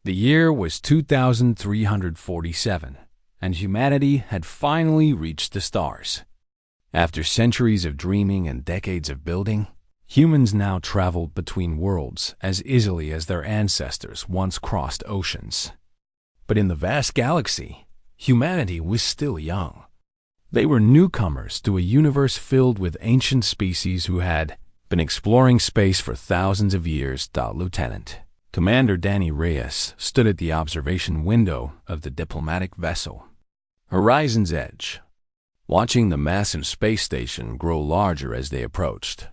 The year was 2347, and humanity had finally reached the stars. After centuries of dreaming and decades of building, humans now traveled between worlds as easily as their ancestors once crossed oceans. But in the vast galaxy, humanity was still young. They were newcomers to a universe filled with ancient species who had been exploring space for thousands of years. Lieutenant Commander Danny Reyes stood at the observation window of the diplomatic vessel, Horizon's Edge, watching the massive space station grow larger as they approached.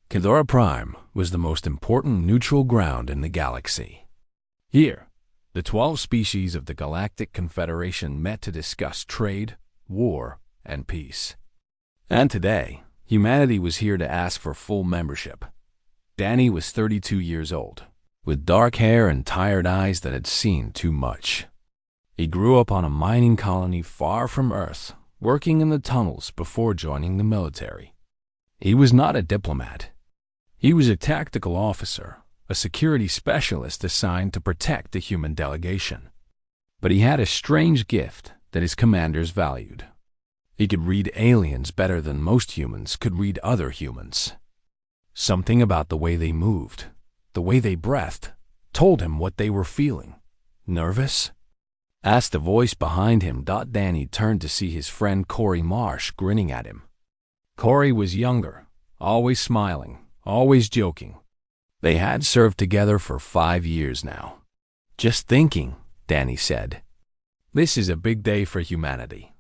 Kendora Prime was the most important neutral ground in the galaxy. Here, the 12 species of the Galactic Confederation met to discuss trade, war, and peace. And today, humanity was here to ask for full membership. Danny was 32 years old, with dark hair and tired eyes that had seen too much. He grew up on a mining colony far from Earth, working in the tunnels before joining the military. He was not a diplomat. He was a tactical officer, a security specialist assigned to protect the human delegation. But he had a strange gift that his commanders valued. He could read aliens better than most humans could read other humans. Something about the way they moved, the way they breathed, told him what they were feeling. Nervous? Asked a voice behind him. Danny turned to see his friend Corey Marsh grinning at him. Corey was younger, always smiling, always joking. They had served together for 5 years now. Just thinking, Danny said. This is a big day for humanity.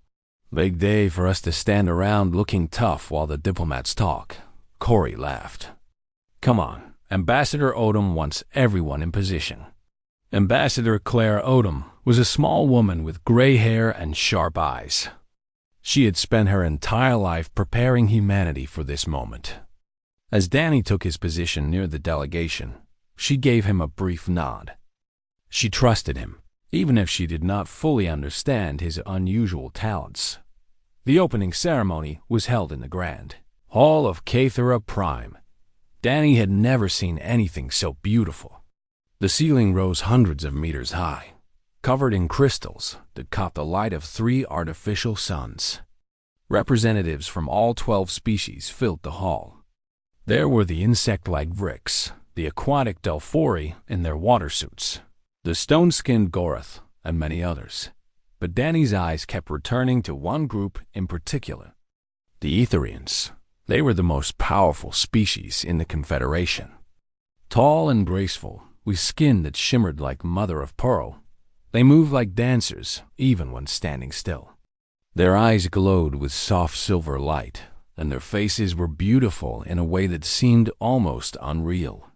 Big day for us to stand around looking tough while the diplomats talk. Corey laughed. Come on, Ambassador Odom wants everyone in position. Ambassador Claire Odom was a small woman with gray hair and sharp eyes. She had spent her entire life preparing humanity for this moment. As Danny took his position near the delegation, she gave him a brief nod. She trusted him, even if she did not fully understand his unusual talents. The opening ceremony was held in the Grand Hall of Kendora Prime. Danny had never seen anything so beautiful. The ceiling rose hundreds of meters high, covered in crystals that caught the light of 3 artificial suns. Representatives from all 12 species filled the hall. There were the insect-like Vrix, the aquatic Delphori in their water suits, the stone-skinned Goroth, and many others. But Danny's eyes kept returning to one group in particular, the Etherians. They were the most powerful species in the Confederation. Tall and graceful, with skin that shimmered like mother of pearl, they moved like dancers even when standing still. Their eyes glowed with soft silver light, and their faces were beautiful in a way that seemed almost unreal.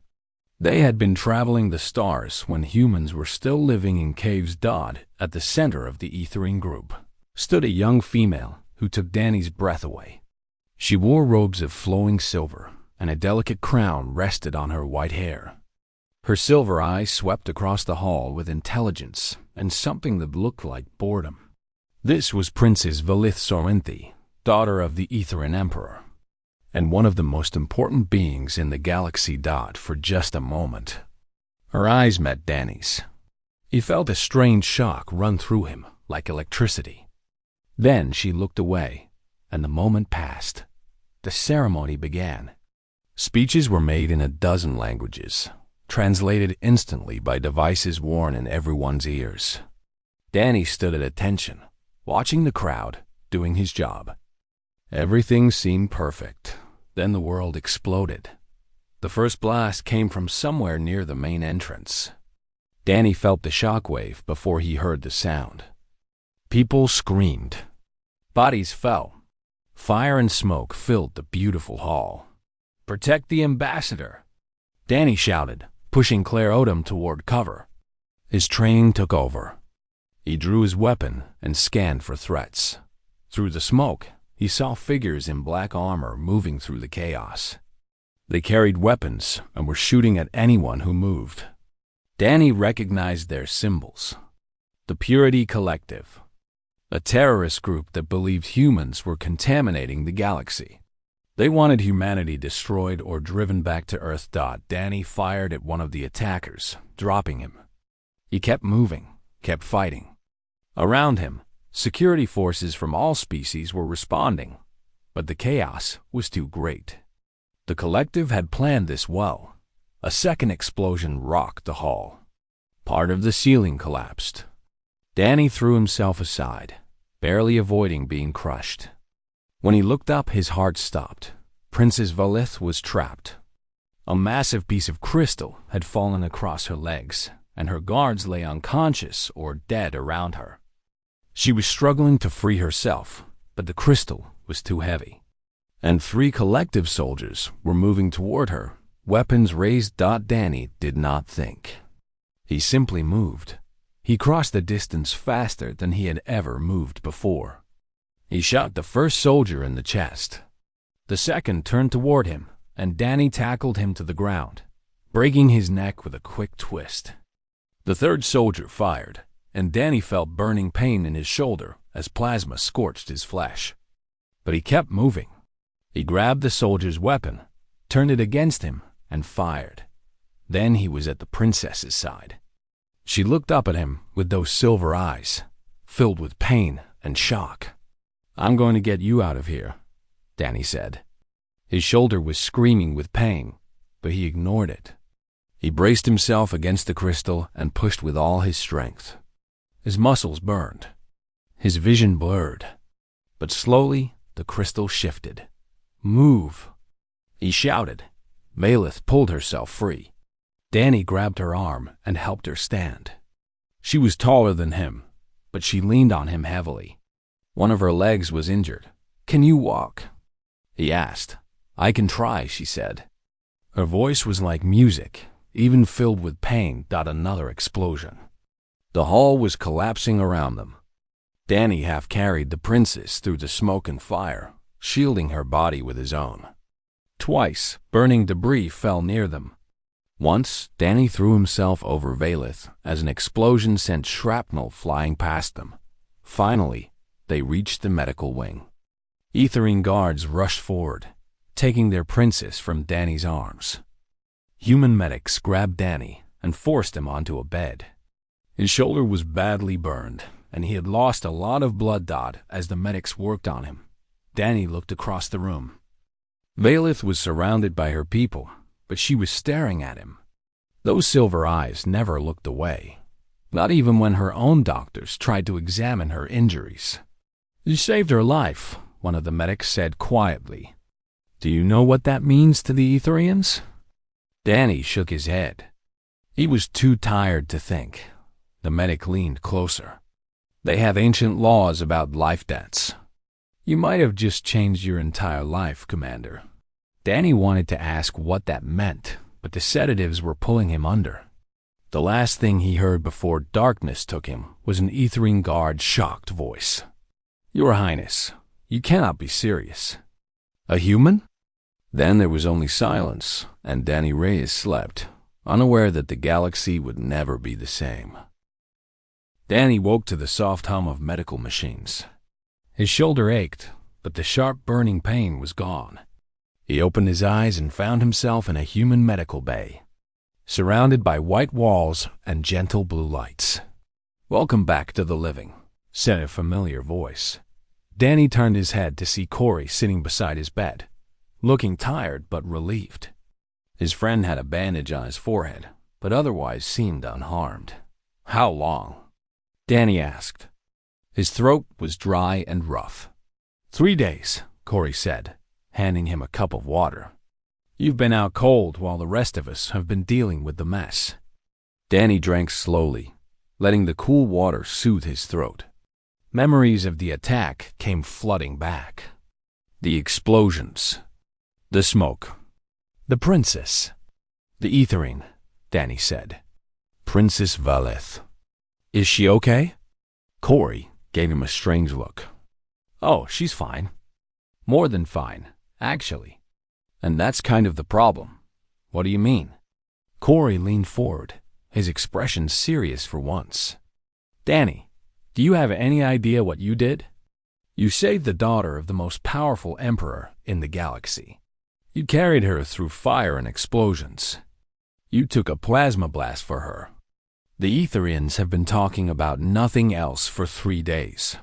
They had been traveling the stars when humans were still living in caves. At the center of the Etherian group stood a young female who took Danny's breath away. She wore robes of flowing silver, and a delicate crown rested on her white hair. Her silver eyes swept across the hall with intelligence and something that looked like boredom. This was Princess Valith Sorinthy, daughter of the Etherian Emperor, and one of the most important beings in the galaxy. For just a moment, her eyes met Danny's. He felt a strange shock run through him like electricity. Then she looked away, and the moment passed. The ceremony began. Speeches were made in a dozen languages, translated instantly by devices worn in everyone's ears. Danny stood at attention, watching the crowd, doing his job. Everything seemed perfect. Then the world exploded. The first blast came from somewhere near the main entrance. Danny felt the shockwave before he heard the sound. People screamed. Bodies fell. Fire and smoke filled the beautiful hall. "Protect the ambassador!" Danny shouted, pushing Claire Odom toward cover. His training took over. He drew his weapon and scanned for threats. Through the smoke, he saw figures in black armor moving through the chaos. They carried weapons and were shooting at anyone who moved. Danny recognized their symbols. The Purity Collective, a terrorist group that believed humans were contaminating the galaxy. They wanted humanity destroyed or driven back to Earth. Danny fired at one of the attackers, dropping him. He kept moving, kept fighting. Around him, security forces from all species were responding, but the chaos was too great. The collective had planned this well. A second explosion rocked the hall. Part of the ceiling collapsed. Danny threw himself aside, barely avoiding being crushed. When he looked up, his heart stopped. Princess Valith was trapped. A massive piece of crystal had fallen across her legs, and her guards lay unconscious or dead around her. She was struggling to free herself, but the crystal was too heavy. And 3 collective soldiers were moving toward her, weapons raised. Danny did not think. He simply moved. He crossed the distance faster than he had ever moved before. He shot the first soldier in the chest. The second turned toward him, and Danny tackled him to the ground, breaking his neck with a quick twist. The third soldier fired, and Danny felt burning pain in his shoulder as plasma scorched his flesh. But he kept moving. He grabbed the soldier's weapon, turned it against him, and fired. Then he was at the princess's side. She looked up at him with those silver eyes, filled with pain and shock. "I'm going to get you out of here," Danny said. His shoulder was screaming with pain, but he ignored it. He braced himself against the crystal and pushed with all his strength. His muscles burned. His vision blurred. But slowly, the crystal shifted. "Move!" He shouted. Valith pulled herself free. Danny grabbed her arm and helped her stand. She was taller than him, but she leaned on him heavily. One of her legs was injured. "Can you walk?" he asked. "I can try," she said. Her voice was like music, even filled with pain. Another explosion. The hall was collapsing around them. Danny half carried the princess through the smoke and fire, shielding her body with his own. Twice, burning debris fell near them. Once, Danny threw himself over Valith as an explosion sent shrapnel flying past them. Finally, they reached the medical wing. Ethering guards rushed forward, taking their princess from Danny's arms. Human medics grabbed Danny and forced him onto a bed. His shoulder was badly burned, and he had lost a lot of blood. As the medics worked on him, Danny looked across the room. Valith was surrounded by her people, but she was staring at him. Those silver eyes never looked away, not even when her own doctors tried to examine her injuries. "You saved her life," one of the medics said quietly. "Do you know what that means to the Etherians?" Danny shook his head. He was too tired to think. The medic leaned closer. "They have ancient laws about life debts. You might have just changed your entire life, Commander." Danny wanted to ask what that meant, but the sedatives were pulling him under. The last thing he heard before darkness took him was an Ethering guard's shocked voice. "Your Highness, you cannot be serious. A human?" Then there was only silence, and Danny Reyes slept, unaware that the galaxy would never be the same. Danny woke to the soft hum of medical machines. His shoulder ached, but the sharp burning pain was gone. He opened his eyes and found himself in a human medical bay, surrounded by white walls and gentle blue lights. "Welcome back to the living," said a familiar voice. Danny turned his head to see Corey sitting beside his bed, looking tired but relieved. His friend had a bandage on his forehead, but otherwise seemed unharmed. "How long?" Danny asked. His throat was dry and rough. 3 days, Corey said, handing him a cup of water. "You've been out cold while the rest of us have been dealing with the mess." Danny drank slowly, letting the cool water soothe his throat. Memories of the attack came flooding back. The explosions. The smoke. The princess. "The Ethering," Danny said. "Princess Valith. Is she okay?" Corey gave him a strange look. "Oh, she's fine. More than fine, actually. And that's kind of the problem." "What do you mean?" Corey leaned forward, his expression serious for once. "Danny, do you have any idea what you did? You saved the daughter of the most powerful emperor in the galaxy. You carried her through fire and explosions. You took a plasma blast for her. The Etherians have been talking about nothing else for 3 days.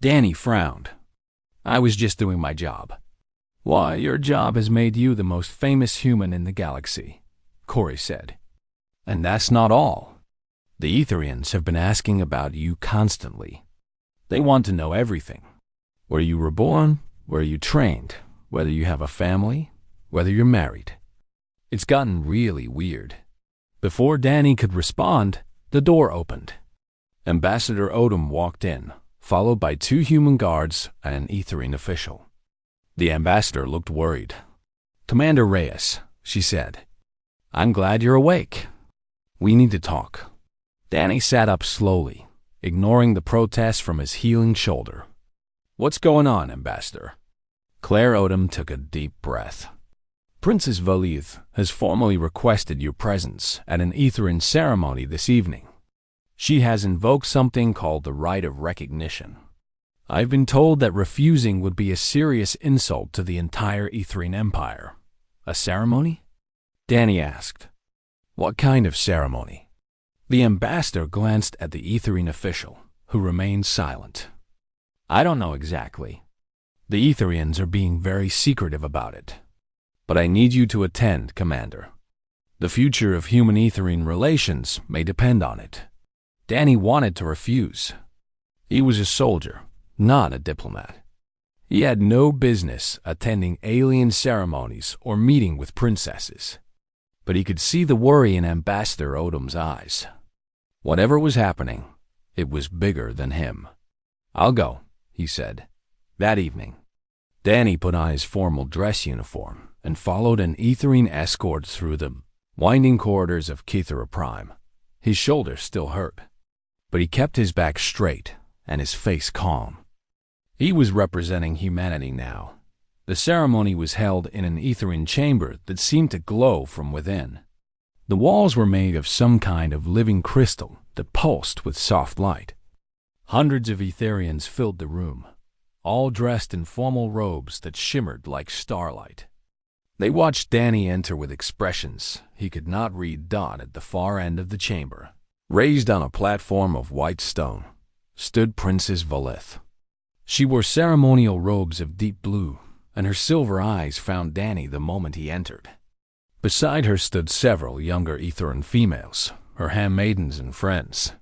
Danny frowned. I was just doing my job. Why, your job has made you the most famous human in the galaxy, Corey said. And that's not all. The Etherians have been asking about you constantly. They want to know everything. Where you were born, where you trained, whether you have a family, whether you're married. It's gotten really weird. Before Danny could respond, the door opened. Ambassador Odom walked in, followed by 2 human guards and an Etherian official. The ambassador looked worried. Commander Reyes, she said, I'm glad you're awake. We need to talk. Danny sat up slowly, ignoring the protest from his healing shoulder. What's going on, Ambassador? Claire Odom took a deep breath. Princess Valith has formally requested your presence at an Etherian ceremony this evening. She has invoked something called the Right of Recognition. I've been told that refusing would be a serious insult to the entire Etherian Empire. A ceremony? Danny asked. What kind of ceremony? The ambassador glanced at the Etherian official, who remained silent. I don't know exactly. The Etherians are being very secretive about it. But I need you to attend, Commander. The future of human-Etherian relations may depend on it. Danny wanted to refuse. He was a soldier, not a diplomat. He had no business attending alien ceremonies or meeting with princesses. But he could see the worry in Ambassador Odom's eyes. Whatever was happening, it was bigger than him. I'll go, he said. That evening, Danny put on his formal dress uniform and followed an Etherian escort through the winding corridors of Kethera Prime. His shoulders still hurt, but he kept his back straight and his face calm. He was representing humanity now. The ceremony was held in an Etherian chamber that seemed to glow from within. The walls were made of some kind of living crystal that pulsed with soft light. Hundreds of Etherians filled the room, all dressed in formal robes that shimmered like starlight. They watched Danny enter with expressions he could not read at the far end of the chamber. Raised on a platform of white stone stood Princess Valith. She wore ceremonial robes of deep blue, and her silver eyes found Danny the moment he entered. Beside her stood several younger Etherian females, her handmaidens and friends.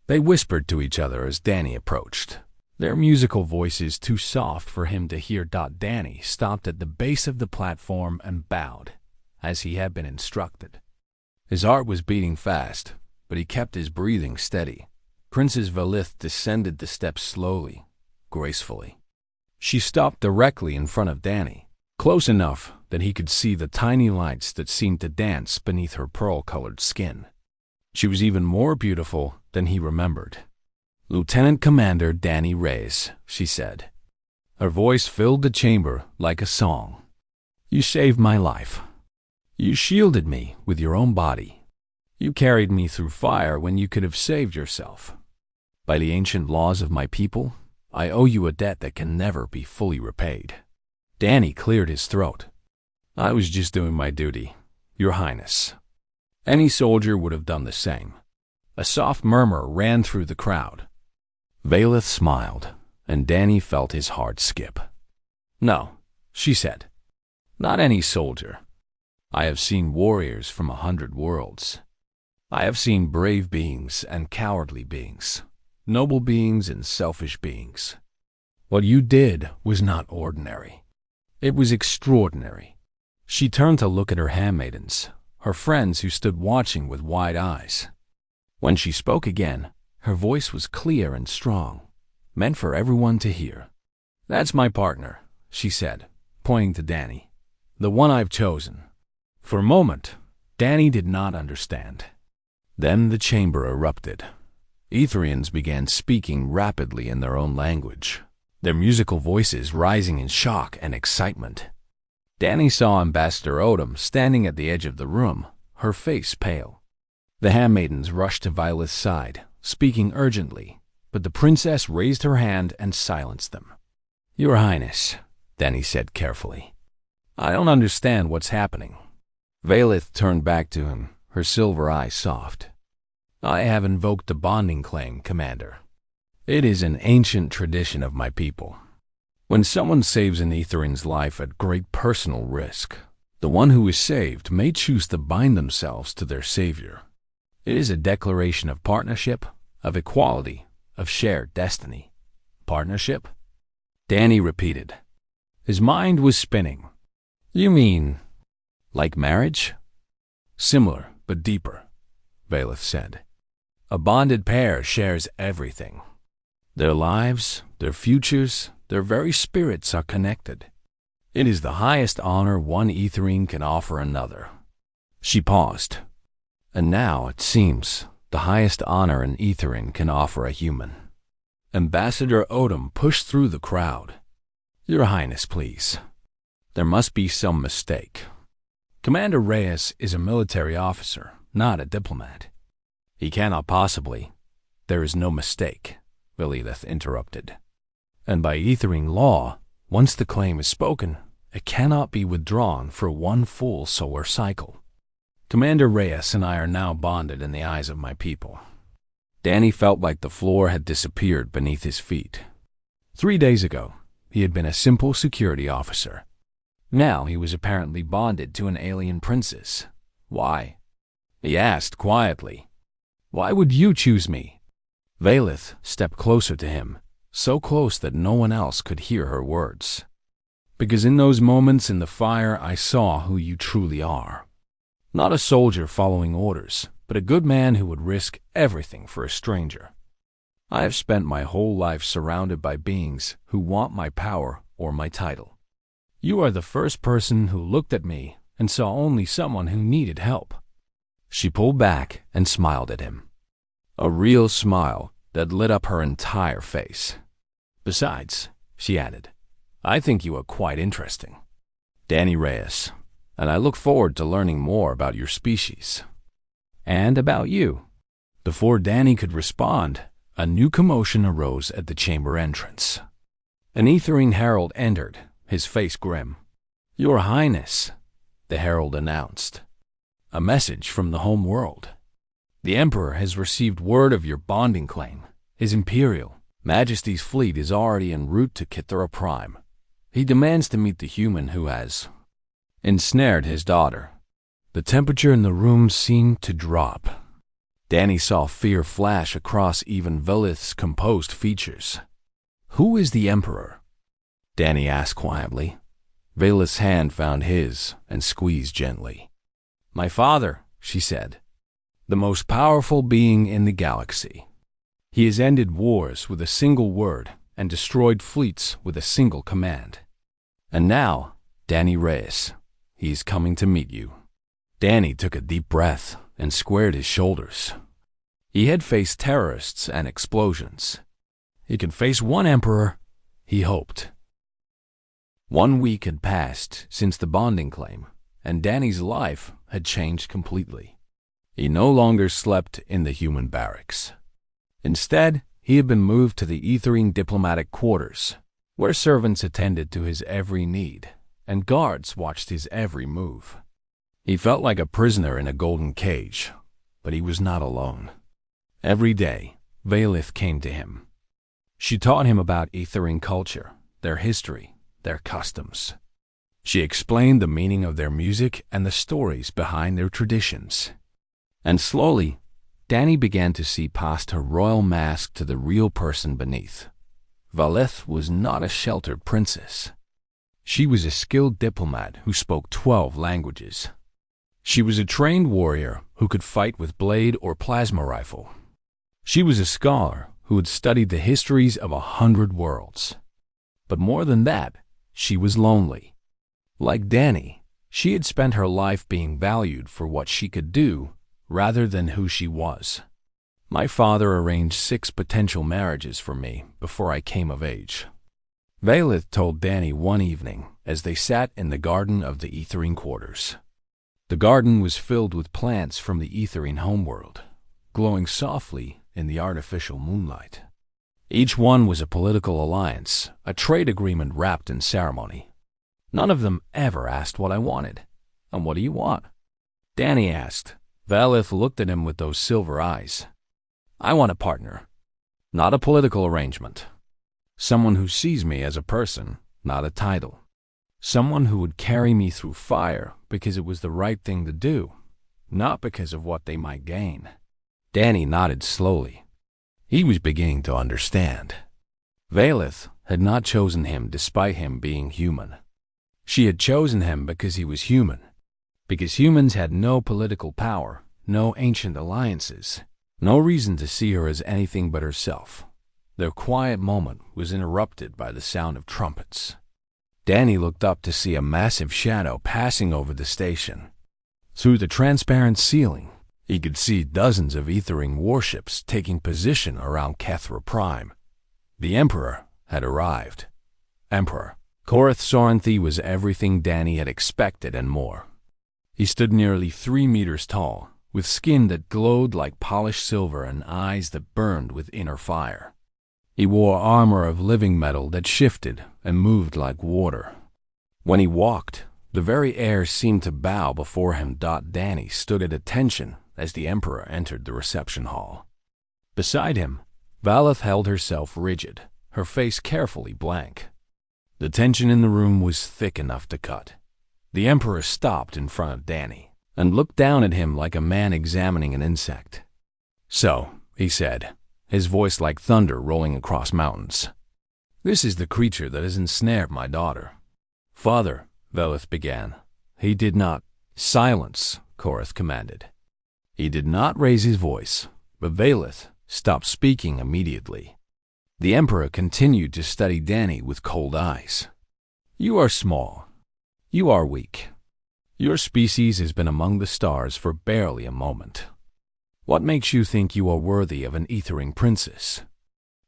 They whispered to each other as Danny approached, their musical voices too soft for him to hear. Danny stopped at the base of the platform and bowed, as he had been instructed. His heart was beating fast, but he kept his breathing steady. Princess Valith descended the steps slowly, gracefully. She stopped directly in front of Danny, close enough that he could see the tiny lights that seemed to dance beneath her pearl-colored skin. She was even more beautiful than he remembered. Lieutenant Commander Danny Reyes, she said. Her voice filled the chamber like a song. You saved my life. You shielded me with your own body. You carried me through fire when you could have saved yourself. By the ancient laws of my people, I owe you a debt that can never be fully repaid. Danny cleared his throat. I was just doing my duty, Your Highness. Any soldier would have done the same. A soft murmur ran through the crowd. Valith smiled, and Danny felt his heart skip. No, she said. Not any soldier. I have seen warriors from 100 worlds. I have seen brave beings and cowardly beings, noble beings and selfish beings. What you did was not ordinary. It was extraordinary. She turned to look at her handmaidens, her friends who stood watching with wide eyes. When she spoke again, her voice was clear and strong, meant for everyone to hear. That's my partner, she said, pointing to Danny. The one I've chosen. For a moment, Danny did not understand. Then the chamber erupted. Etherians began speaking rapidly in their own language, their musical voices rising in shock and excitement. Danny saw Ambassador Odom standing at the edge of the room, her face pale. The handmaidens rushed to Violet's side, speaking urgently, but the princess raised her hand and silenced them. Your Highness, Danny said carefully. I don't understand what's happening. Valith turned back to him, her silver eyes soft. I have invoked the bonding claim, Commander. It is an ancient tradition of my people. When someone saves an Ethering's life at great personal risk, the one who is saved may choose to bind themselves to their savior. It is a declaration of partnership, of equality, of shared destiny. Partnership? Danny repeated. His mind was spinning. You mean, like marriage? Similar, but deeper, Valeth said. A bonded pair shares everything. Their lives, their futures, their very spirits are connected. It is the highest honor one Ethering can offer another. She paused. And now, it seems, the highest honor an Ethering can offer a human. Ambassador Odom pushed through the crowd. Your Highness, please. There must be some mistake. Commander Reyes is a military officer, not a diplomat. He cannot possibly. There is no mistake, Valeth interrupted. And by Ethering law, once the claim is spoken, it cannot be withdrawn for one full solar cycle. Commander Reyes and I are now bonded in the eyes of my people. Danny felt like the floor had disappeared beneath his feet. 3 days ago, he had been a simple security officer. Now he was apparently bonded to an alien princess. Why? He asked quietly. Why would you choose me? Valeth stepped closer to him, so close that no one else could hear her words. Because in those moments in the fire I saw who you truly are. Not a soldier following orders, but a good man who would risk everything for a stranger. I have spent my whole life surrounded by beings who want my power or my title. You are the first person who looked at me and saw only someone who needed help. She pulled back and smiled at him. A real smile that lit up her entire face. Besides, she added, I think you are quite interesting. Danny Reyes, and I look forward to learning more about your species. And about you. Before Danny could respond, a new commotion arose at the chamber entrance. An Ethering herald entered, his face grim. Your Highness, the herald announced. A message from the home world. The Emperor has received word of your bonding claim. His Imperial Majesty's fleet is already en route to Kithera Prime. He demands to meet the human who has ensnared his daughter. The temperature in the room seemed to drop. Danny saw fear flash across even Valeth's composed features. Who is the Emperor? Danny asked quietly. Valeth's hand found his and squeezed gently. My father, she said. The most powerful being in the galaxy. He has ended wars with a single word and destroyed fleets with a single command. And now, Danny Reyes, he is coming to meet you. Danny took a deep breath and squared his shoulders. He had faced terrorists and explosions. He could face one emperor, he hoped. 1 week had passed since the bonding claim, and Danny's life had changed completely. He no longer slept in the human barracks. Instead, he had been moved to the Ethering diplomatic quarters, where servants attended to his every need, and guards watched his every move. He felt like a prisoner in a golden cage, but he was not alone. Every day, Valeth came to him. She taught him about Ethering culture, their history, their customs. She explained the meaning of their music and the stories behind their traditions. And slowly, Danny began to see past her royal mask to the real person beneath. Valeth was not a sheltered princess. She was a skilled diplomat who spoke 12 languages. She was a trained warrior who could fight with blade or plasma rifle. She was a scholar who had studied the histories of 100 worlds. But more than that, she was lonely. Like Danny, she had spent her life being valued for what she could do rather than who she was. My father arranged 6 potential marriages for me before I came of age. Valeth told Danny one evening as they sat in the garden of the Ethering quarters. The garden was filled with plants from the Ethering homeworld, glowing softly in the artificial moonlight. Each one was a political alliance, a trade agreement wrapped in ceremony. None of them ever asked what I wanted. And what do you want? Danny asked. Valeth looked at him with those silver eyes. I want a partner, not a political arrangement. Someone who sees me as a person, not a title. Someone who would carry me through fire because it was the right thing to do, not because of what they might gain. Danny nodded slowly. He was beginning to understand. Valeth had not chosen him despite him being human. She had chosen him because he was human, because humans had no political power, no ancient alliances, no reason to see her as anything but herself. Their quiet moment was interrupted by the sound of trumpets. Danny looked up to see a massive shadow passing over the station. Through the transparent ceiling, he could see dozens of ethering warships taking position around Kethra Prime. The Emperor had arrived. Emperor Korath Sorenthi was everything Danny had expected and more. He stood nearly 3 meters tall, with skin that glowed like polished silver and eyes that burned with inner fire. He wore armor of living metal that shifted and moved like water. When he walked, the very air seemed to bow before him. Danny stood at attention as the Emperor entered the reception hall. Beside him, Valeth held herself rigid, her face carefully blank. The tension in the room was thick enough to cut. The Emperor stopped in front of Danny and looked down at him like a man examining an insect. "So," he said, his voice like thunder rolling across mountains, "this is the creature that has ensnared my daughter." "Father," Valeth began. He did not. "Silence," Korath commanded. He did not raise his voice, but Valeth stopped speaking immediately. The Emperor continued to study Danny with cold eyes. "You are small. You are weak. Your species has been among the stars for barely a moment. What makes you think you are worthy of an ethering princess?"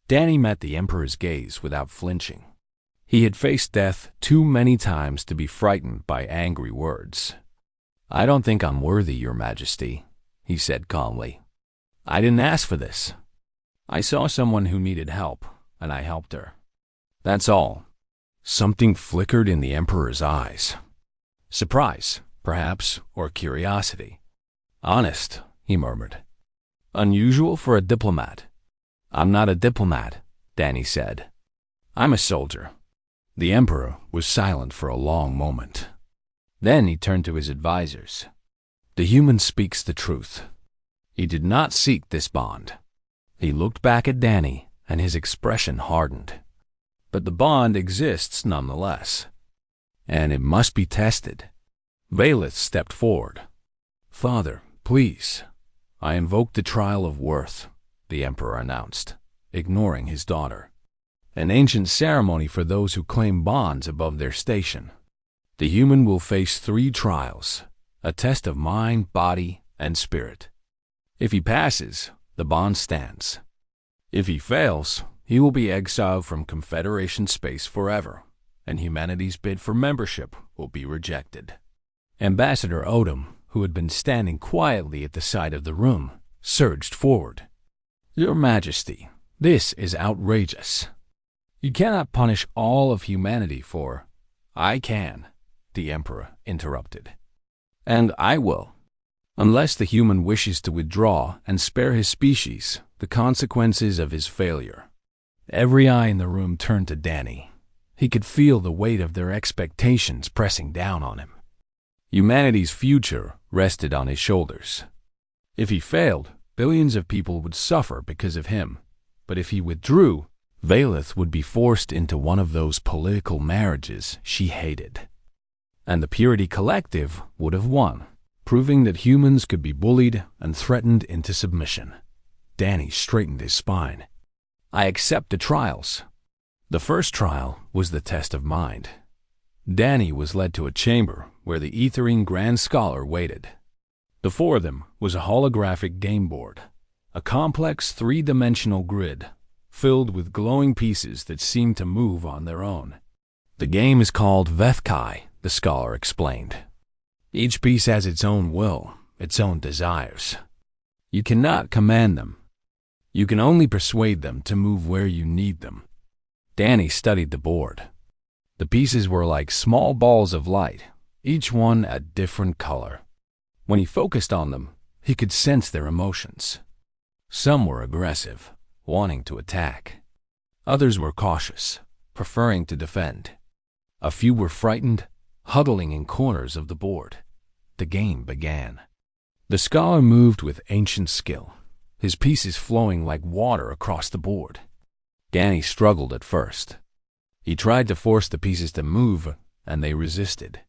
Danny met the Emperor's gaze without flinching. He had faced death too many times to be frightened by angry words. "I don't think I'm worthy, Your Majesty," he said calmly. "I didn't ask for this. I saw someone who needed help, and I helped her. That's all." Something flickered in the Emperor's eyes. Surprise, perhaps, or curiosity. "Honest," he murmured. "Unusual for a diplomat." "I'm not a diplomat," Danny said. "I'm a soldier." The Emperor was silent for a long moment. Then he turned to his advisors. "The human speaks the truth. He did not seek this bond." He looked back at Danny, and his expression hardened. "But the bond exists nonetheless, and it must be tested." Valeth stepped forward. "Father, please. I invoke the trial of worth," the Emperor announced, ignoring his daughter. "An ancient ceremony for those who claim bonds above their station. The human will face 3 trials, a test of mind, body, and spirit. If he passes, the bond stands. If he fails, he will be exiled from Confederation space forever, and humanity's bid for membership will be rejected." Ambassador Odom, who had been standing quietly at the side of the room, surged forward. "Your Majesty, this is outrageous. You cannot punish all of humanity for—" "I can," the Emperor interrupted. "And I will. Unless the human wishes to withdraw and spare his species the consequences of his failure." Every eye in the room turned to Danny. He could feel the weight of their expectations pressing down on him. Humanity's future rested on his shoulders. If he failed, billions of people would suffer because of him. But if he withdrew, Valeth would be forced into one of those political marriages she hated. And the Purity Collective would have won, proving that humans could be bullied and threatened into submission. Danny straightened his spine. "I accept the trials." The first trial was the test of mind. Danny was led to a chamber where the Ethering Grand Scholar waited. Before them was a holographic game board, a complex 3-dimensional grid filled with glowing pieces that seemed to move on their own. "The game is called Vethkai," the scholar explained. "Each piece has its own will, its own desires. You cannot command them. You can only persuade them to move where you need them." Danny studied the board. The pieces were like small balls of light, each one a different color. When he focused on them, he could sense their emotions. Some were aggressive, wanting to attack. Others were cautious, preferring to defend. A few were frightened, huddling in corners of the board. The game began. The scholar moved with ancient skill, his pieces flowing like water across the board. Danny struggled at first. He tried to force the pieces to move, and they resisted.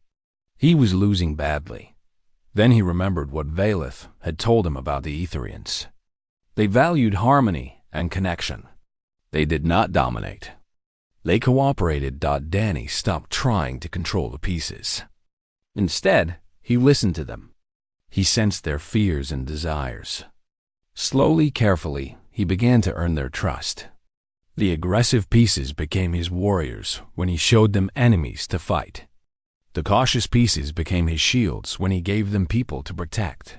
He was losing badly. Then he remembered what Valeth had told him about the Etherians. They valued harmony and connection. They did not dominate. They cooperated. Danny stopped trying to control the pieces. Instead, he listened to them. He sensed their fears and desires. Slowly, carefully, he began to earn their trust. The aggressive pieces became his warriors when he showed them enemies to fight. The cautious pieces became his shields when he gave them people to protect.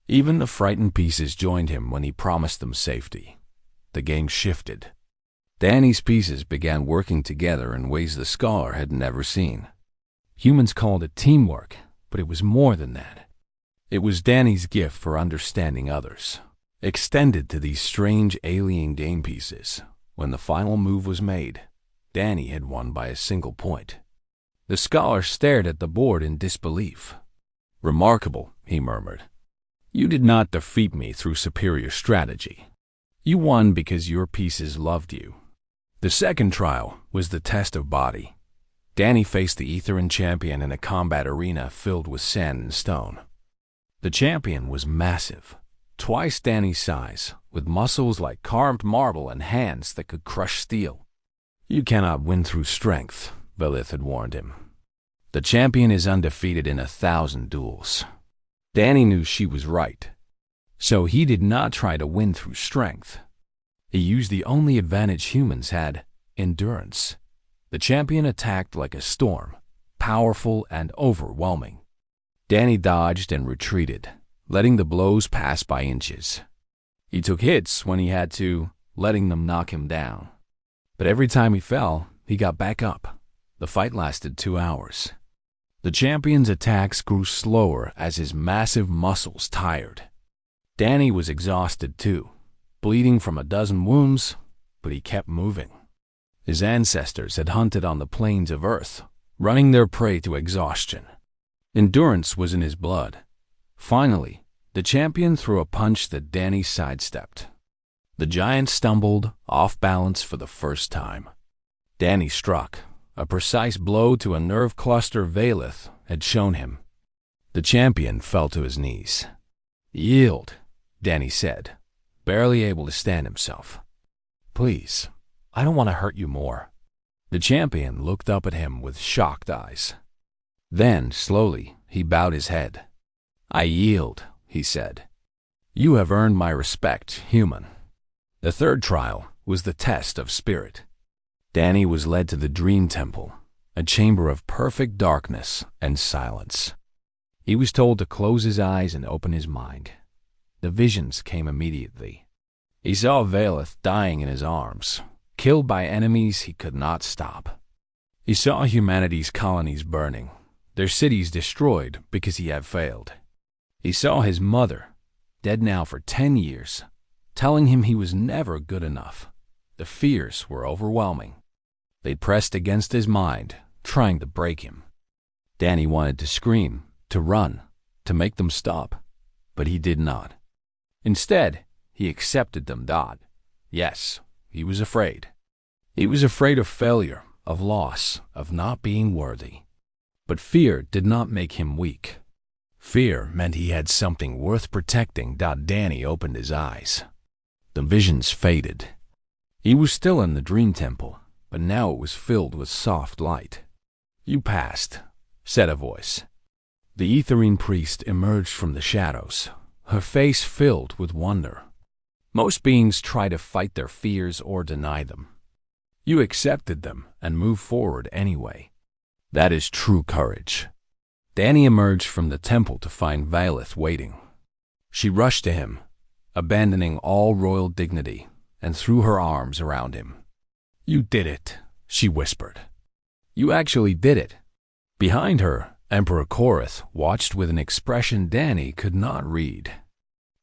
Even the frightened pieces joined him when he promised them safety. The game shifted. Danny's pieces began working together in ways the scholar had never seen. Humans called it teamwork, but it was more than that. It was Danny's gift for understanding others, extended to these strange alien game pieces. When the final move was made, Danny had won by a single point. The scholar stared at the board in disbelief. "Remarkable," he murmured. "You did not defeat me through superior strategy. You won because your pieces loved you." The second trial was the test of body. Danny faced the Etherian champion in a combat arena filled with sand and stone. The champion was massive, twice Danny's size, with muscles like carved marble and hands that could crush steel. "You cannot win through strength," Valeth had warned him. "The champion is undefeated in 1,000 duels." Danny knew she was right. So he did not try to win through strength. He used the only advantage humans had, endurance. The champion attacked like a storm, powerful and overwhelming. Danny dodged and retreated, letting the blows pass by inches. He took hits when he had to, letting them knock him down. But every time he fell, he got back up. The fight lasted 2 hours. The champion's attacks grew slower as his massive muscles tired. Danny was exhausted too, bleeding from a dozen wounds, but he kept moving. His ancestors had hunted on the plains of Earth, running their prey to exhaustion. Endurance was in his blood. Finally, the champion threw a punch that Danny sidestepped. The giant stumbled, off balance for the first time. Danny struck, a precise blow to a nerve cluster Valeth had shown him. The champion fell to his knees. "Yield," Danny said, barely able to stand himself. "Please, I don't want to hurt you more." The champion looked up at him with shocked eyes. Then, slowly, he bowed his head. "I yield," he said. "You have earned my respect, human." The third trial was the test of spirit. Danny was led to the Dream Temple, a chamber of perfect darkness and silence. He was told to close his eyes and open his mind. The visions came immediately. He saw Valeth dying in his arms, killed by enemies he could not stop. He saw humanity's colonies burning, their cities destroyed because he had failed. He saw his mother, dead now for 10 years, telling him he was never good enough. The fears were overwhelming. They pressed against his mind, trying to break him. Danny wanted to scream, to run, to make them stop, but he did not. Instead, he accepted them. Yes, he was afraid. He was afraid of failure, of loss, of not being worthy. But fear did not make him weak. Fear meant he had something worth protecting. Danny opened his eyes. The visions faded. He was still in the Dream Temple, but now it was filled with soft light. "You passed," said a voice. The Etherian priest emerged from the shadows, her face filled with wonder. Most beings try to fight their fears or deny them. You accepted them and moved forward anyway. That is true courage. Danny emerged from the temple to find Valeth waiting. She rushed to him, abandoning all royal dignity, and threw her arms around him. "You did it," she whispered. "You actually did it." Behind her, Emperor Korath watched with an expression Danny could not read.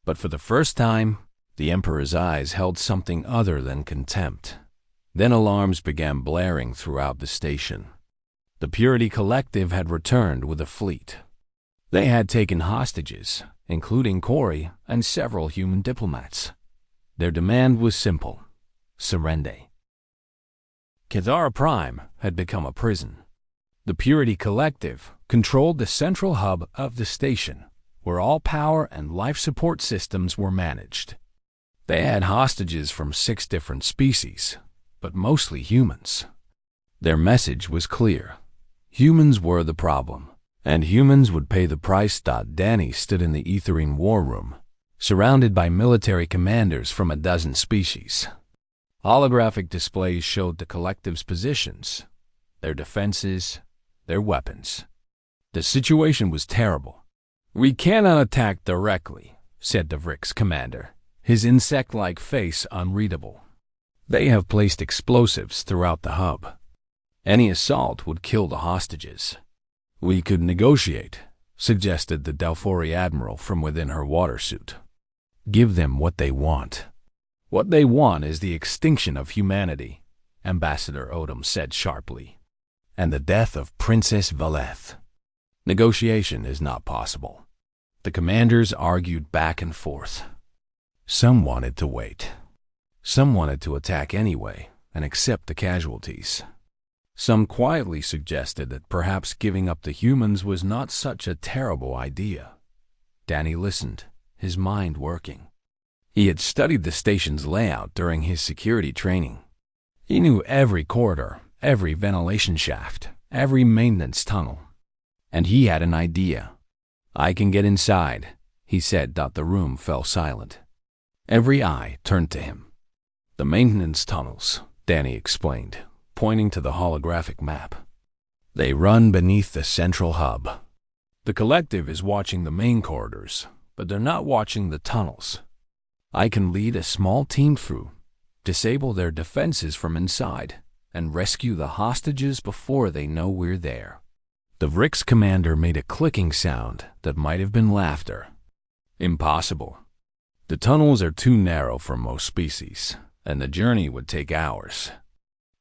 But for the first time, The Emperor's eyes held something other than contempt. Then alarms began blaring throughout the station. The Purity Collective had returned with a fleet. They had taken hostages, including Corey and several human diplomats. Their demand was simple: surrender. Cathara Prime had become a prison. The Purity Collective controlled the central hub of the station, where all power and life support systems were managed. They had hostages from 6 different species, but mostly humans. Their message was clear. Humans were the problem, and humans would pay the price. Danny stood in the Ethering war room, surrounded by military commanders from a dozen species. Holographic displays showed the collective's positions, their defenses, their weapons. The situation was terrible. "We cannot attack directly," said the Vrix commander, his insect-like face unreadable. "They have placed explosives throughout the hub. Any assault would kill the hostages." "We could negotiate," suggested the Delphori admiral from within her water suit. "Give them what they want." "What they want is the extinction of humanity," Ambassador Odom said sharply, "and the death of Princess Valeth. Negotiation is not possible." The commanders argued back and forth. Some wanted to wait. Some wanted to attack anyway and accept the casualties. Some quietly suggested that perhaps giving up the humans was not such a terrible idea. Danny listened, his mind working. He had studied the station's layout during his security training. He knew every corridor, every ventilation shaft, every maintenance tunnel. And he had an idea. "I can get inside," he said. The room fell silent. Every eye turned to him. "The maintenance tunnels," Danny explained, pointing to the holographic map. "They run beneath the central hub. The collective is watching the main corridors, but they're not watching the tunnels. I can lead a small team through, disable their defenses from inside, and rescue the hostages before they know we're there." The Vrix commander made a clicking sound that might have been laughter. "Impossible. The tunnels are too narrow for most species, and the journey would take hours.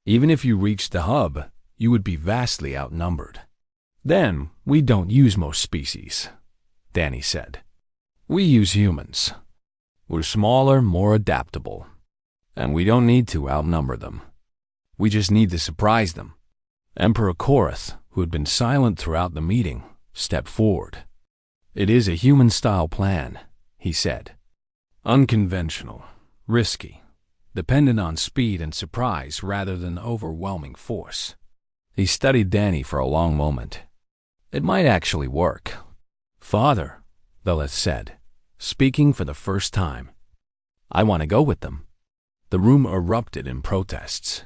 Even if you reached the hub, you would be vastly outnumbered." "Then we don't use most species," Danny said. "We use humans. We're smaller, more adaptable, and we don't need to outnumber them. We just need to surprise them." Emperor Korath, who had been silent throughout the meeting, stepped forward. "It is a human-style plan," he said. "Unconventional, risky, dependent on speed and surprise rather than overwhelming force." He studied Danny for a long moment. "It might actually work." "Father," Veleth said, speaking for the first time, "I want to go with them." The room erupted in protests.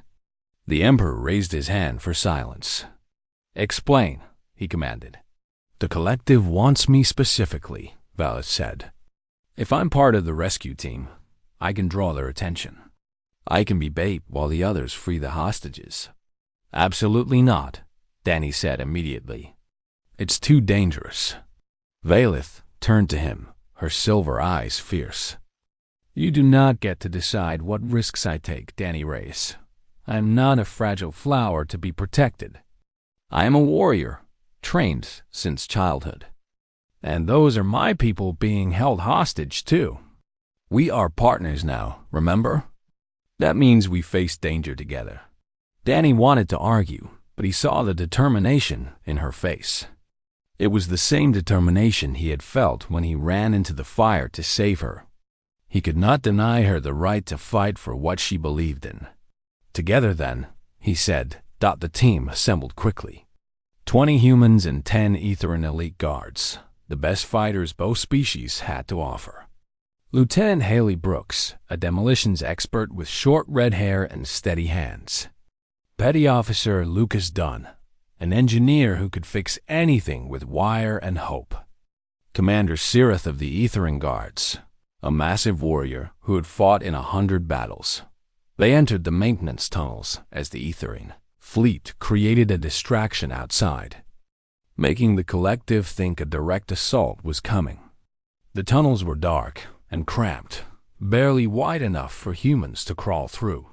The Emperor raised his hand for silence. "Explain," he commanded. "The collective wants me specifically," Veleth said. "If I'm part of the rescue team, I can draw their attention. I can be bait while the others free the hostages." "Absolutely not," Danny said immediately. "It's too dangerous." Veleth turned to him, her silver eyes fierce. "You do not get to decide what risks I take, Danny Reyes. I am not a fragile flower to be protected. I am a warrior, trained since childhood. And those are my people being held hostage, too. We are partners now, remember? That means we face danger together." Danny wanted to argue, but he saw the determination in her face. It was the same determination he had felt when he ran into the fire to save her. He could not deny her the right to fight for what she believed in. "Together, then," he said. The team assembled quickly. 20 humans and 10 Etherin elite guards, the best fighters both species had to offer. Lieutenant Haley Brooks, a demolitions expert with short red hair and steady hands. Petty Officer Lucas Dunn, an engineer who could fix anything with wire and hope. Commander Sirith of the Etherin Guards, a massive warrior who had fought in 100 battles. They entered the maintenance tunnels as the Etherin fleet created a distraction outside, making the collective think a direct assault was coming. The tunnels were dark and cramped, barely wide enough for humans to crawl through.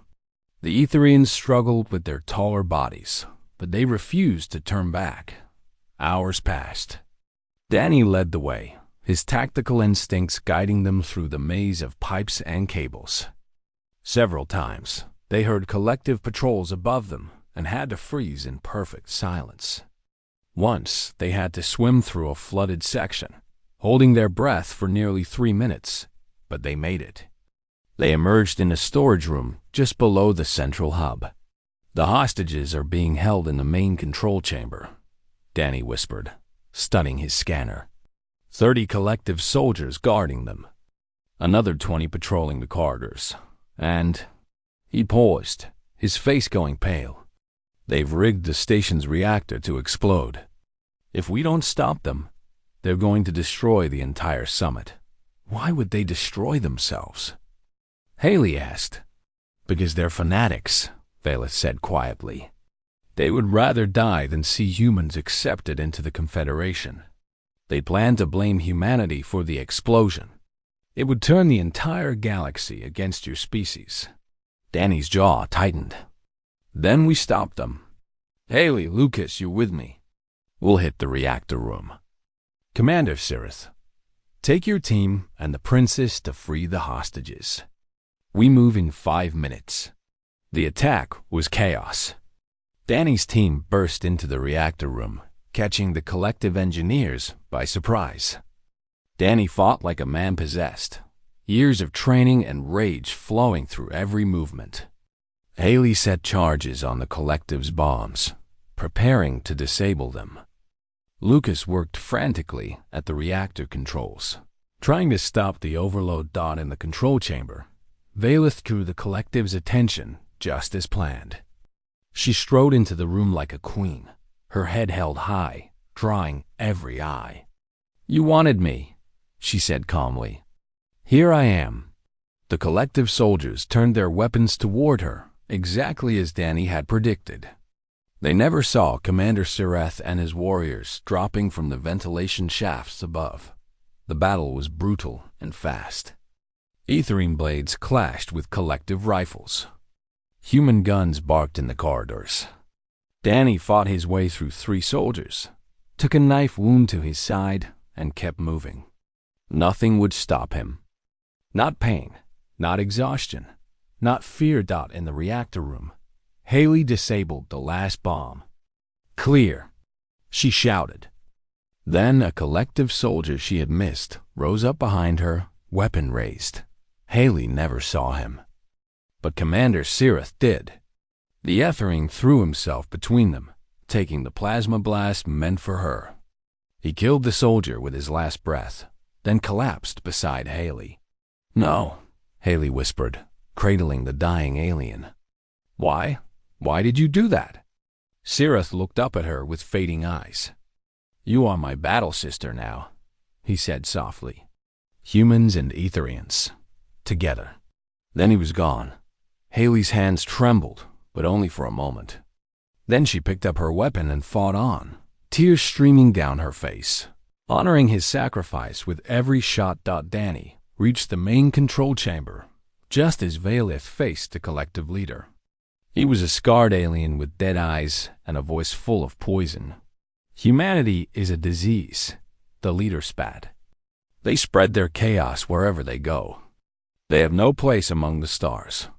The Etherians struggled with their taller bodies, but they refused to turn back. Hours passed. Danny led the way, his tactical instincts guiding them through the maze of pipes and cables. Several times, they heard collective patrols above them and had to freeze in perfect silence. Once, they had to swim through a flooded section, holding their breath for nearly 3 minutes, but they made it. They emerged in a storage room just below the central hub. "The hostages are being held in the main control chamber," Danny whispered, studying his scanner. 30 collective soldiers guarding them. Another 20 patrolling the corridors. And he paused, his face going pale. "They've rigged the station's reactor to explode. If we don't stop them, they're going to destroy the entire summit." "Why would they destroy themselves?" Haley asked. "Because they're fanatics," Valeth said quietly. "They would rather die than see humans accepted into the Confederation. They plan to blame humanity for the explosion. It would turn the entire galaxy against your species." Danny's jaw tightened. "Then we stopped them. Haley, Lucas, you're with me. We'll hit the reactor room. Commander Sirith, take your team and the princess to free the hostages. We move in 5 minutes." The attack was chaos. Danny's team burst into the reactor room, catching the collective engineers by surprise. Danny fought like a man possessed, years of training and rage flowing through every movement. Haley set charges on the collective's bombs, preparing to disable them. Lucas worked frantically at the reactor controls, trying to stop the overload dot in the control chamber. Valeth drew the collective's attention just as planned. She strode into the room like a queen, her head held high, drawing every eye. "You wanted me," she said calmly. "Here I am." The collective soldiers turned their weapons toward her, exactly as Danny had predicted. They never saw Commander Sirith and his warriors dropping from the ventilation shafts above. The battle was brutal and fast. Ethering blades clashed with collective rifles. Human guns barked in the corridors. Danny fought his way through 3 soldiers, took a knife wound to his side, and kept moving. Nothing would stop him. Not pain, not exhaustion, not fear dot in the reactor room. Haley disabled the last bomb. "Clear," she shouted. Then a collective soldier she had missed rose up behind her, weapon raised. Haley never saw him, but Commander Sirith did. The Ethering threw himself between them, taking the plasma blast meant for her. He killed the soldier with his last breath, then collapsed beside Haley. "No," Haley whispered, cradling the dying alien. "Why? Why did you do that?" Sirith looked up at her with fading eyes. "You are my battle sister now," he said softly. "Humans and Etherians, together." Then he was gone. Haley's hands trembled, but only for a moment. Then she picked up her weapon and fought on, tears streaming down her face, honoring his sacrifice with every shot. Danny reached the main control chamber, just as Valeth faced the collective leader. He was a scarred alien with dead eyes and a voice full of poison. "Humanity is a disease," the leader spat. "They spread their chaos wherever they go. They have no place among the stars."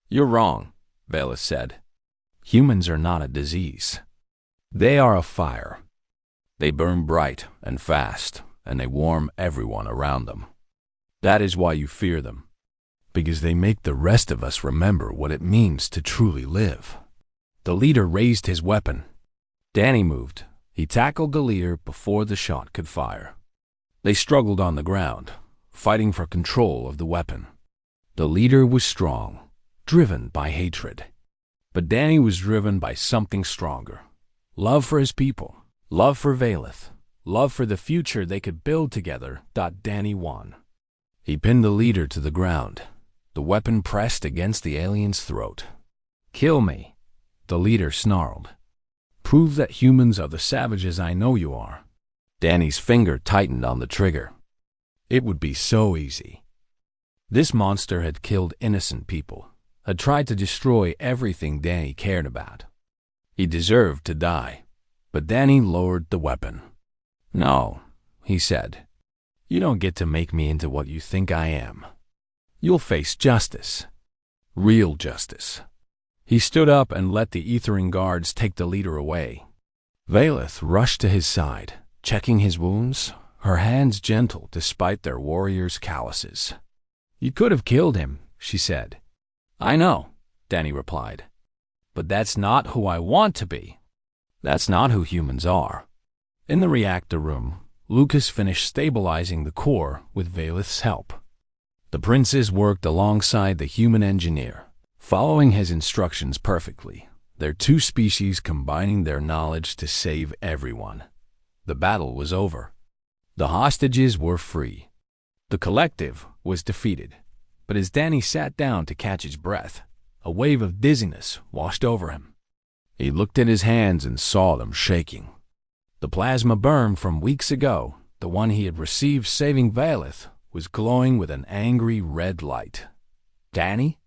"You're wrong," Valeth said. "Humans are not a disease. They are a fire. They burn bright and fast, and they warm everyone around them. That is why you fear them, because they make the rest of us remember what it means to truly live." The leader raised his weapon. Danny moved. He tackled the leader before the shot could fire. They struggled on the ground, fighting for control of the weapon. The leader was strong, driven by hatred. But Danny was driven by something stronger. Love for his people, love for Valeth, love for the future they could build together. Danny won. He pinned the leader to the ground, the weapon pressed against the alien's throat. "Kill me," the leader snarled. "Prove that humans are the savages I know you are." Danny's finger tightened on the trigger. It would be so easy. This monster had killed innocent people, had tried to destroy everything Danny cared about. He deserved to die, but Danny lowered the weapon. "No," he said. "You don't get to make me into what you think I am. You'll face justice. Real justice." He stood up and let the Ethering guards take the leader away. Valeth rushed to his side, checking his wounds, her hands gentle despite their warrior's calluses. "You could have killed him," she said. "I know," Danny replied. "But that's not who I want to be. That's not who humans are." In the reactor room, Lucas finished stabilizing the core with Valeth's help. The princes worked alongside the human engineer, following his instructions perfectly, their two species combining their knowledge to save everyone. The battle was over. The hostages were free. The collective was defeated, but as Danny sat down to catch his breath, a wave of dizziness washed over him. He looked at his hands and saw them shaking. The plasma burn from weeks ago, the one he had received saving Valeth, was glowing with an angry red light. "Danny?"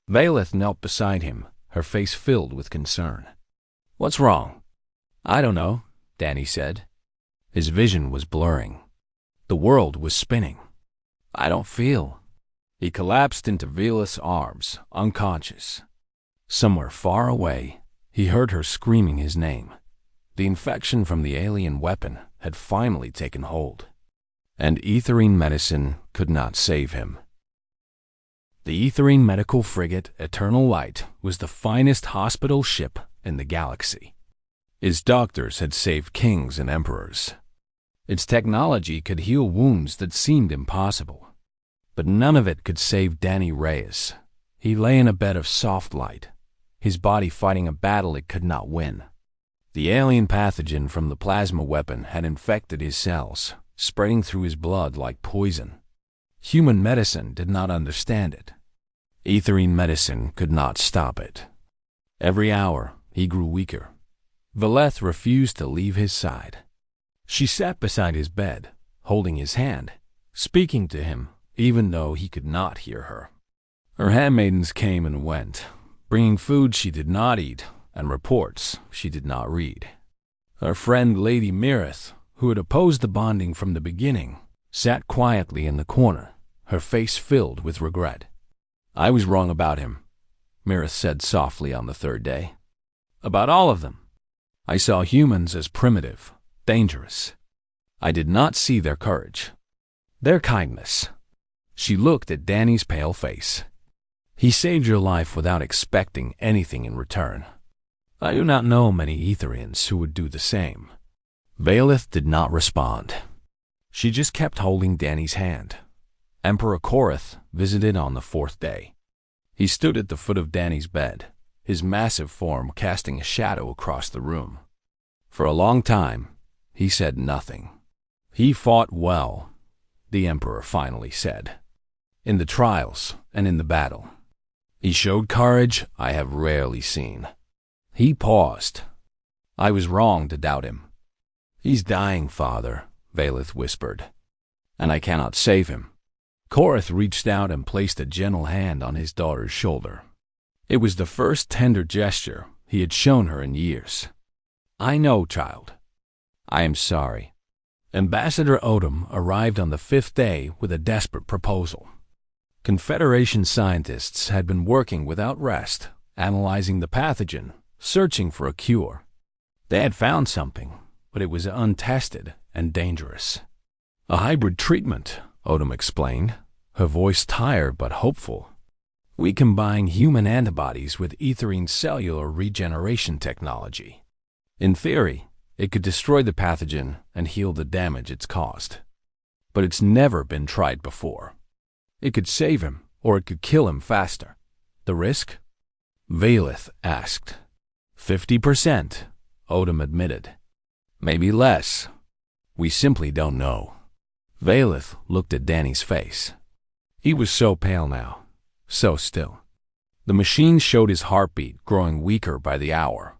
Valeth knelt beside him, her face filled with concern. "What's wrong?" "I don't know," Danny said. His vision was blurring. The world was spinning. "I don't feel." He collapsed into Valeth's arms, unconscious. Somewhere far away, he heard her screaming his name. The infection from the alien weapon had finally taken hold, and Ethering medicine could not save him. The Ethering medical frigate Eternal Light was the finest hospital ship in the galaxy. Its doctors had saved kings and emperors. Its technology could heal wounds that seemed impossible. But none of it could save Danny Reyes. He lay in a bed of soft light, his body fighting a battle it could not win. The alien pathogen from the plasma weapon had infected his cells, spreading through his blood like poison. Human medicine did not understand it. Ethering medicine could not stop it. Every hour, he grew weaker. Valeth refused to leave his side. She sat beside his bed, holding his hand, speaking to him, even though he could not hear her. Her handmaidens came and went, bringing food she did not eat and reports she did not read. Her friend Lady Mirith, who had opposed the bonding from the beginning, sat quietly in the corner, her face filled with regret. "I was wrong about him," Mirith said softly on the third day. "About all of them. I saw humans as primitive, dangerous. I did not see their courage, their kindness." She looked at Danny's pale face. "He saved your life without expecting anything in return. I do not know many Etherians who would do the same." Valeth did not respond. She just kept holding Danny's hand. Emperor Korath visited on the fourth day. He stood at the foot of Danny's bed, his massive form casting a shadow across the room. For a long time, he said nothing. "He fought well," the Emperor finally said, "in the trials and in the battle. He showed courage I have rarely seen." He paused. "I was wrong to doubt him." "He's dying, Father," Valeth whispered, "and I cannot save him." Korath reached out and placed a gentle hand on his daughter's shoulder. It was the first tender gesture he had shown her in years. "I know, child. I am sorry." Ambassador Odom arrived on the fifth day with a desperate proposal. Confederation scientists had been working without rest, analyzing the pathogen, searching for a cure. They had found something, but it was untested and dangerous. "A hybrid treatment," Odom explained, her voice tired but hopeful. "We combine human antibodies with Ethering cellular regeneration technology. In theory, it could destroy the pathogen and heal the damage it's caused. But it's never been tried before. It could save him, or it could kill him faster. The risk?" Valeth asked. 50%, Odom admitted. "Maybe less. We simply don't know." Valeth looked at Danny's face. He was so pale now, so still. The machine showed his heartbeat growing weaker by the hour.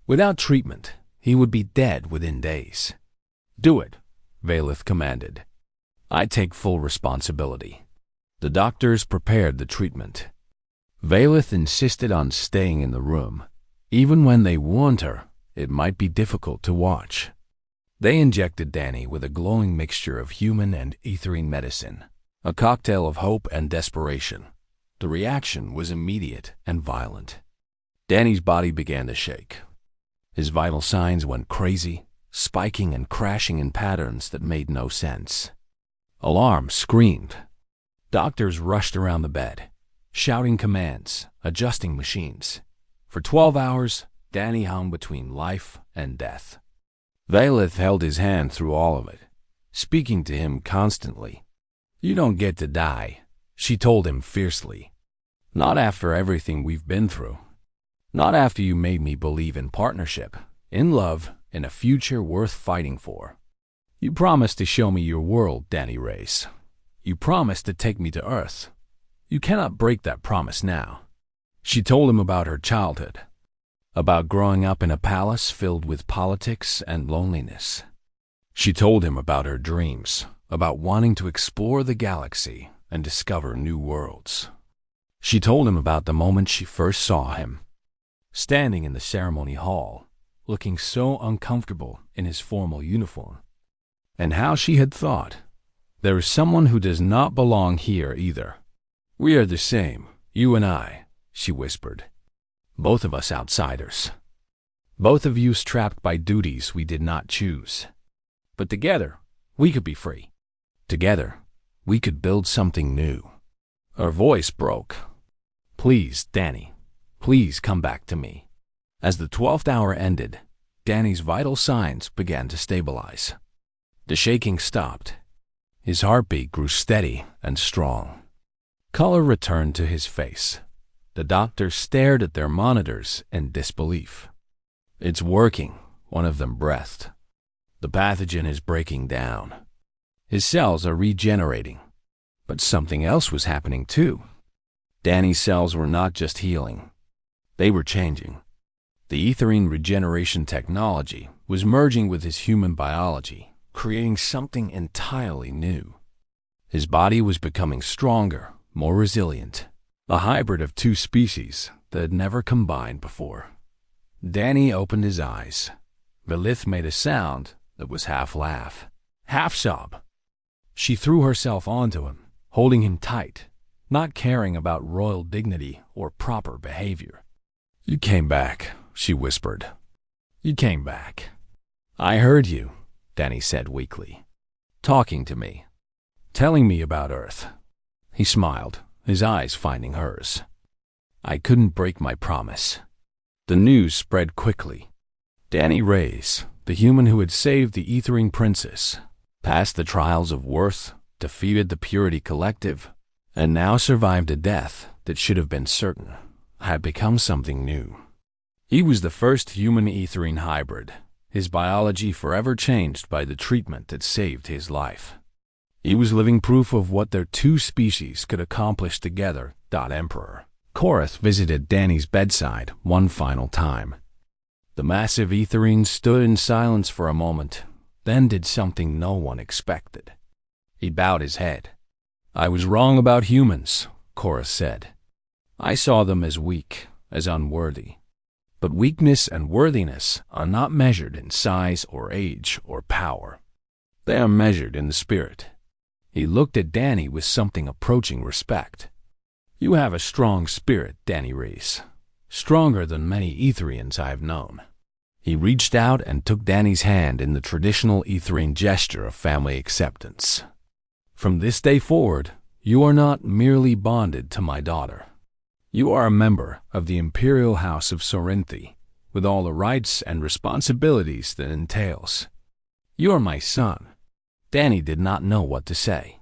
Without treatment, he would be dead within days. "Do it," Valeth commanded. "I take full responsibility." The doctors prepared the treatment. Valeth insisted on staying in the room, even when they warned her it might be difficult to watch. They injected Danny with a glowing mixture of human and ethering medicine, a cocktail of hope and desperation. The reaction was immediate and violent. Danny's body began to shake. His vital signs went crazy, spiking and crashing in patterns that made no sense. Alarm screamed. Doctors rushed around the bed, shouting commands, adjusting machines. For 12 hours, Danny hung between life and death. Valeth held his hand through all of it, speaking to him constantly. "You don't get to die," she told him fiercely. "Not after everything we've been through. Not after you made me believe in partnership, in love, in a future worth fighting for. You promised to show me your world, Danny Reyes. You promised to take me to Earth. You cannot break that promise now." She told him about her childhood, about growing up in a palace filled with politics and loneliness. She told him about her dreams, about wanting to explore the galaxy and discover new worlds. She told him about the moment she first saw him, standing in the ceremony hall, looking so uncomfortable in his formal uniform, and how she had thought, "There is someone who does not belong here either. We are the same, you and I," she whispered. "Both of us outsiders. Both of us trapped by duties we did not choose. But together, we could be free. Together, we could build something new." Her voice broke. "Please, Danny, please come back to me." As the 12th hour ended, Danny's vital signs began to stabilize. The shaking stopped. His heartbeat grew steady and strong. Color returned to his face. The doctors stared at their monitors in disbelief. "It's working," one of them breathed. "The pathogen is breaking down. His cells are regenerating." But something else was happening too. Danny's cells were not just healing. They were changing. The ethering regeneration technology was merging with his human biology, creating something entirely new. His body was becoming stronger, more resilient, a hybrid of two species that had never combined before. Danny opened his eyes. Valeth made a sound that was half laugh, half sob. She threw herself onto him, holding him tight, not caring about royal dignity or proper behavior. "You came back," she whispered. "You came back." "I heard you," Danny said weakly. "Talking to me. Telling me about Earth." He smiled, his eyes finding hers. "I couldn't break my promise." The news spread quickly. Danny Reyes, the human who had saved the ethering princess, passed the trials of worth, defeated the Purity Collective, and now survived a death that should have been certain, had become something new. He was the first human ethering hybrid, his biology forever changed by the treatment that saved his life. He was living proof of what their two species could accomplish together. Emperor Korath visited Danny's bedside one final time. The massive etherine stood in silence for a moment, then did something no one expected. He bowed his head. "I was wrong about humans," Korath said. "I saw them as weak, as unworthy. But weakness and worthiness are not measured in size or age or power. They are measured in the spirit." He looked at Danny with something approaching respect. "You have a strong spirit, Danny Reyes. Stronger than many Etherians I have known." He reached out and took Danny's hand in the traditional Etherian gesture of family acceptance. "From this day forward, you are not merely bonded to my daughter. You are a member of the Imperial House of Sorinthi, with all the rights and responsibilities that entails. You are my son." Danny did not know what to say.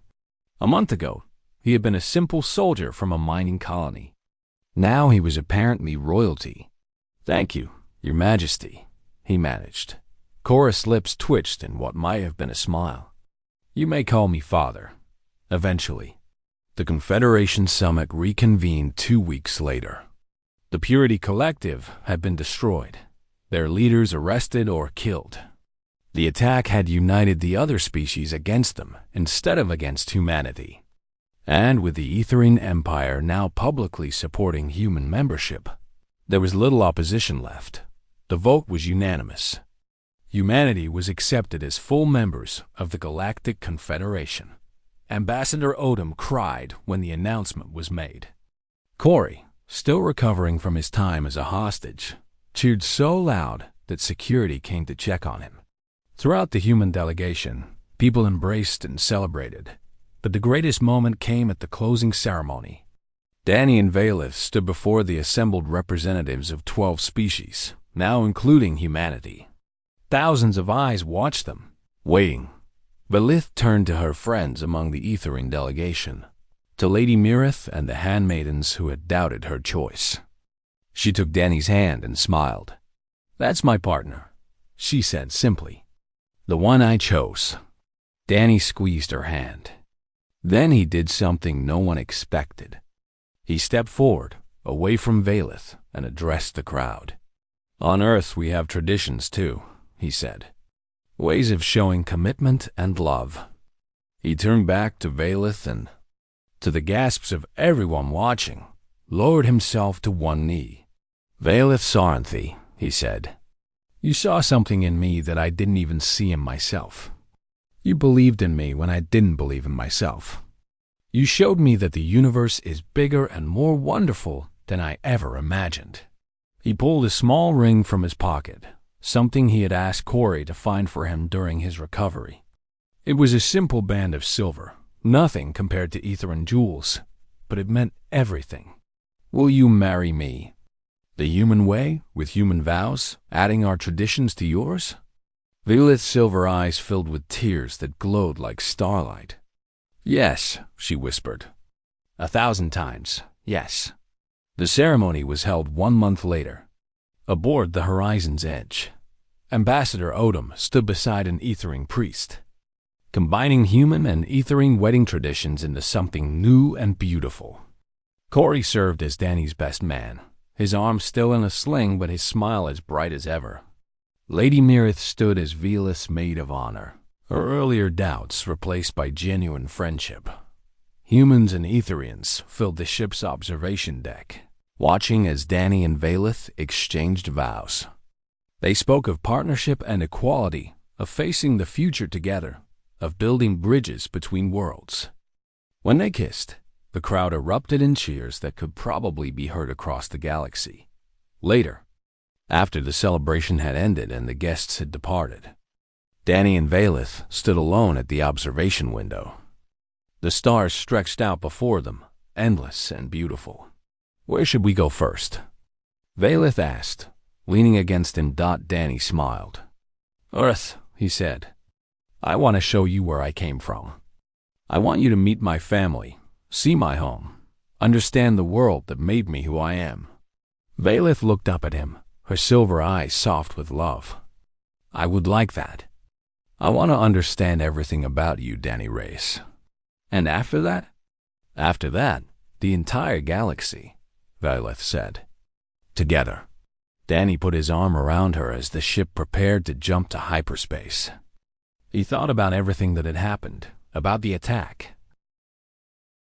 A month ago, he had been a simple soldier from a mining colony. Now he was apparently royalty. "Thank you, Your Majesty," he managed. Korath's lips twitched in what might have been a smile. "You may call me father." Eventually, the Confederation Summit reconvened 2 weeks later. The Purity Collective had been destroyed, their leaders arrested or killed. The attack had united the other species against them instead of against humanity. And with the Etherian Empire now publicly supporting human membership, there was little opposition left. The vote was unanimous. Humanity was accepted as full members of the Galactic Confederation. Ambassador Odom cried when the announcement was made. Corey, still recovering from his time as a hostage, cheered so loud that security came to check on him. Throughout the human delegation, people embraced and celebrated, but the greatest moment came at the closing ceremony. Danny and Valeth stood before the assembled representatives of 12 species, now including humanity. Thousands of eyes watched them, waiting. Valeth turned to her friends among the Etherian delegation, to Lady Mirith and the handmaidens who had doubted her choice. She took Danny's hand and smiled. "That's my partner," she said simply. "The one I chose." Danny squeezed her hand. Then he did something no one expected. He stepped forward, away from Valeth, and addressed the crowd. "On Earth we have traditions too," he said. "Ways of showing commitment and love." He turned back to Valeth and, to the gasps of everyone watching, lowered himself to one knee. "Valeth Saranthi," he said, "you saw something in me that I didn't even see in myself. You believed in me when I didn't believe in myself. You showed me that the universe is bigger and more wonderful than I ever imagined." He pulled a small ring from his pocket, something he had asked Corey to find for him during his recovery. It was a simple band of silver, nothing compared to Etherian jewels, but it meant everything. "Will you marry me? The human way, with human vows, adding our traditions to yours?" Valeth's silver eyes filled with tears that glowed like starlight. "Yes," she whispered. 1,000 times, yes." The ceremony was held 1 month later. Aboard the Horizon's Edge, Ambassador Odom stood beside an Etherian priest, combining human and Etherian wedding traditions into something new and beautiful. Corey served as Danny's best man, his arm still in a sling but his smile as bright as ever. Lady Mirith stood as Valeth's maid of honor, her earlier doubts replaced by genuine friendship. Humans and Etherians filled the ship's observation deck, watching as Danny and Valeth exchanged vows. They spoke of partnership and equality, of facing the future together, of building bridges between worlds. When they kissed, the crowd erupted in cheers that could probably be heard across the galaxy. Later, after the celebration had ended and the guests had departed, Danny and Valeth stood alone at the observation window. The stars stretched out before them, endless and beautiful. "Where should we go first?" Valeth asked, leaning against him. Danny smiled. "Earth," he said. "I want to show you where I came from. I want you to meet my family, see my home, understand the world that made me who I am." Valeth looked up at him, her silver eyes soft with love. "I would like that. I want to understand everything about you, Danny Reyes." "And after that?" "After that, the entire galaxy," Valeth said. "Together." Danny put his arm around her as the ship prepared to jump to hyperspace. He thought about everything that had happened, about the attack,